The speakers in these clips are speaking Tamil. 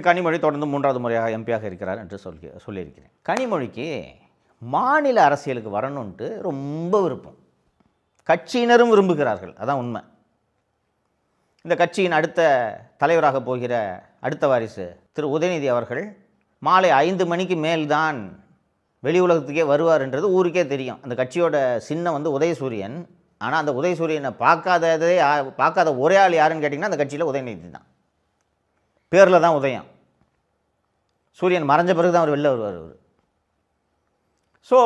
கனிமொழி தொடர்ந்து 3வது முறையாக எம்பியாக இருக்கிறார் என்று சொல்லியிருக்கிறேன். கனிமொழிக்கு மாநில அரசியலுக்கு வரணுன்ட்டு ரொம்ப விருப்பம். கட்சியினரும் விரும்புகிறார்கள், அதான் உண்மை. இந்த கட்சியின் அடுத்த தலைவராக போகிற அடுத்த வாரிசு திரு உதயநிதி அவர்கள் மாலை 5 மணிக்கு மேல்தான் வெளி உலகத்துக்கே வருவார்ன்றது ஊருக்கே தெரியும். அந்த கட்சியோட சின்னம் வந்து உதயசூரியன். ஆனால் அந்த உதயசூரியனை பார்க்காத ஒரே ஆள் யாருன்னு கேட்டிங்கன்னா அந்த கட்சியில் உதயநிதி தான். பேரில் தான் உதயம். சூரியன் மறைஞ்ச பிறகு தான் அவர் வெளில வருவார். அவர் ஸோ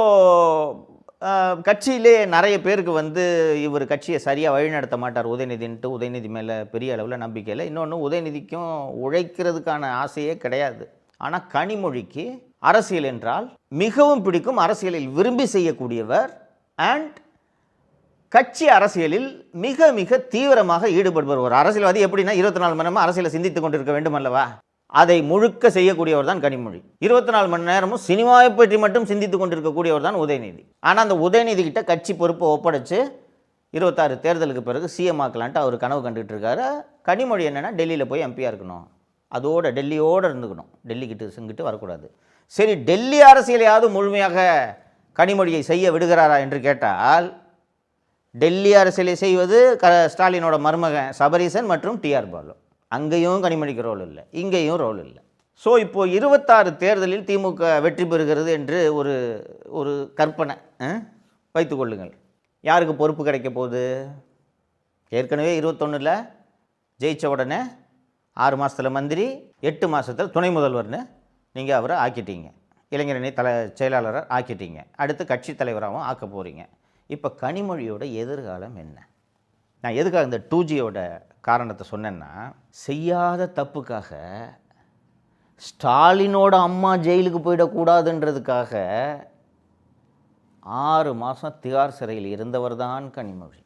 கட்சியிலே நிறைய பேருக்கு வந்து இவர் கட்சியை சரியாக வழிநடத்த மாட்டார் உதயநிதின்ட்டு உதயநிதி மேலே பெரிய அளவில் நம்பிக்கை இல்லை. இன்னொன்று, உதயநிதிக்கும் உழைக்கிறதுக்கான ஆசையே கிடையாது. ஆனால் கனிமொழிக்கு அரசியல் என்றால் மிகவும் பிடிக்கும், அரசியலில் விரும்பி செய்யக்கூடியவர், அண்ட் கட்சி அரசியலில் மிக மிக தீவிரமாக ஈடுபடுபவர். ஒரு அரசியல்வாதி எப்படின்னா 24 மணி நேரமும் அரசியலை சிந்தித்து கொண்டிருக்க வேண்டும் அல்லவா? அதை முழுக்க செய்யக்கூடியவர் தான் கனிமொழி. 24 மணி நேரமும் சினிமாவை பற்றி மட்டும் சிந்தித்து கொண்டிருக்கக்கூடியவர் தான் உதயநிதி. ஆனால் அந்த உதயநிதி கிட்ட கட்சி பொறுப்பை ஒப்படைச்சு 26 தேர்தலுக்கு பிறகு சிஎம் ஆக்கலான்ட்டு அவர் கனவு கண்டுகிட்டு இருக்காரு. கனிமொழி என்னென்னா டெல்லியில் போய் எம்பியாக இருக்கணும், அதோட டெல்லியோடு இருந்துக்கணும், டெல்லிக்கிட்டு வரக்கூடாது. சரி, டெல்லி அரசியலையாவது முழுமையாக கனிமொழியை செய்ய விடுகிறாரா என்று கேட்டால், டெல்லி அரசியலை செய்வது ஸ்டாலினோட மருமகன் சபரீசன் மற்றும் டிஆர் பாலு. அங்கேயும் கனிமொழிக்கு ரோல் இல்லை, இங்கேயும் ரோல் இல்லை. ஸோ இப்போது 26 தேர்தலில் திமுக வெற்றி பெறுகிறது என்று ஒரு கற்பனை வைத்துக்கொள்ளுங்கள். யாருக்கு பொறுப்பு கிடைக்க போகுது? ஏற்கனவே 21 ஜெயித்த உடனே 6 மாதத்தில் மந்திரி, 8 மாதத்தில் துணை முதல்வர்னு நீங்கள் அவரை ஆக்கிட்டீங்க. இளைஞரணி செயலாளரை ஆக்கிட்டீங்க. அடுத்து கட்சி தலைவராகவும் ஆக்க போகிறீங்க. இப்போ கனிமொழியோட எதிர்காலம் என்ன? நான் எதுக்காக இந்த 2Gயோட காரணத்தை சொன்னேன்னா, செய்யாத தப்புக்காக ஸ்டாலினோட அம்மா ஜெயிலுக்கு போயிடக்கூடாதுன்றதுக்காக 6 மாதம் திகார் சிறையில் இருந்தவர் தான் கனிமொழி.